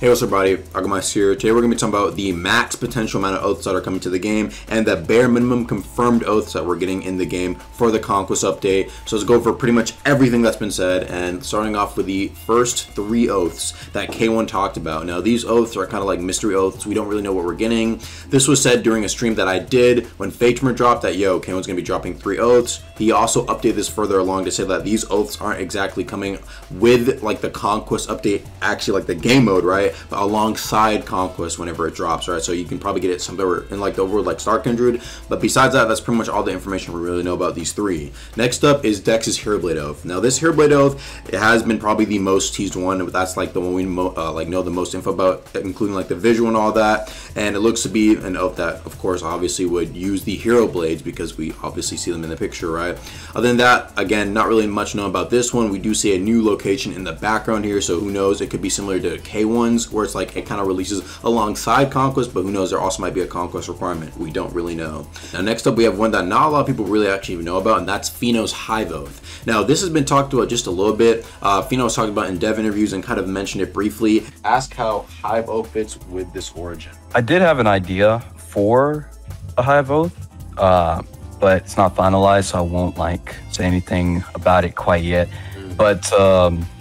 Hey, what's up, everybody? Argamais here. Today we're going to be talking about the max potential amount of oaths that are coming to the game and the bare minimum confirmed oaths that we're getting in the game for the Conquest update. So let's go over pretty much everything that's been said, and starting off with the first 3 oaths that K1 talked about. Now, these oaths are kind of like mystery oaths. We don't really know what we're getting. This was said during a stream that I did when Fatemer dropped that, yo, K1's going to be dropping 3 oaths. He also updated this further along to say that these oaths aren't exactly coming with like the Conquest update, actually like the game mode, right? But alongside Conquest whenever it drops, right? So you can probably get it somewhere in like the overworld like Star Kindred. But besides that, that's pretty much all the information we really know about these 3. Next up is Dex's Heroblade Oath. Now this Heroblade Oath, it has been probably the most teased one. That's like the one we like know the most info about, including like the visual and all that. And it looks to be an oath that, of course, obviously would use the hero blades because we obviously see them in the picture, right? Other than that, again, not really much known about this one. We do see a new location in the background here, so who knows? It could be similar to K1's, where it's like it kind of releases alongside Conquest, but who knows? There also might be a Conquest requirement. We don't really know. Now, next up, we have one that not a lot of people really actually even know about, and that's Feno's Hive Oath. Now, this has been talked about just a little bit. Feno was talking about in dev interviews and kind of mentioned it briefly. Ask how Hive Oath fits with this origin. I did have an idea for a Hive Oath, but it's not finalized, so I won't like say anything about it quite yet. But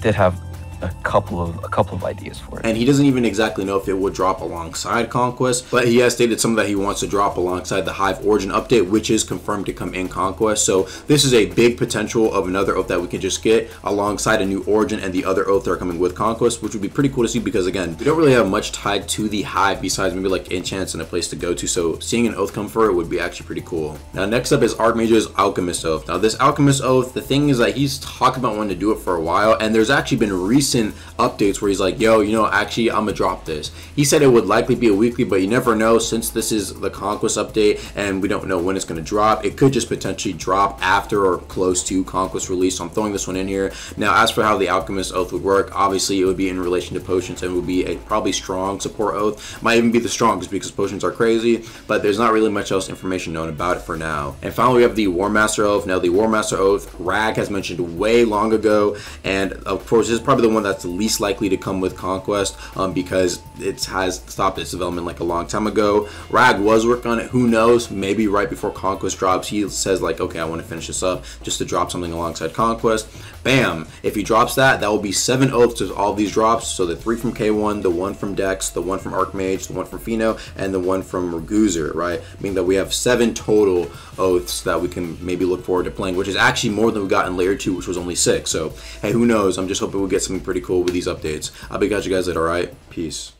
did have a couple of ideas for it. And he doesn't even exactly know if it would drop alongside Conquest, but he has stated some that he wants to drop alongside the Hive Origin update, which is confirmed to come in Conquest. So this is a big potential of another oath that we can just get alongside a new Origin and the other oath that are coming with Conquest, which would be pretty cool to see because, again, we don't really have much tied to the Hive besides maybe like enchants and a place to go to. So seeing an oath come for it would be actually pretty cool. Now, next up is Archmage's Alchemist Oath. Now, this Alchemist Oath, the thing is that he's talking about wanting to do it for a while, and there's actually been recent updates where he's like, yo, you know, actually I'm gonna drop this. He said it would likely be a weekly, but you never know, since this is the Conquest update and we don't know when it's going to drop. It could just potentially drop after or close to Conquest release, so I'm throwing this one in here. Now, as for how the Alchemist Oath would work, obviously it would be in relation to potions and would be a probably strong support oath. Might even be the strongest because potions are crazy, but there's not really much else information known about it for now. And finally, we have the War Master Oath. Now, the War Master Oath, Rag has mentioned way long ago, and of course this is probably the one that's the least likely to come with Conquest because it has stopped its development like a long time ago. Rag was working on it. Who knows? Maybe right before Conquest drops, he says like, okay, I want to finish this up just to drop something alongside Conquest. Bam! If he drops that, that will be 7 oaths to all these drops. So the 3 from K1, the 1 from Dex, the 1 from Archmage, the 1 from Feno, and the 1 from Raguzer, right? Meaning that we have 7 total oaths that we can maybe look forward to playing, which is actually more than we got in Layer 2, which was only 6. So, hey, who knows? I'm just hoping we'll get something pretty cool with these updates. I'll be catching you guys later, alright? Peace.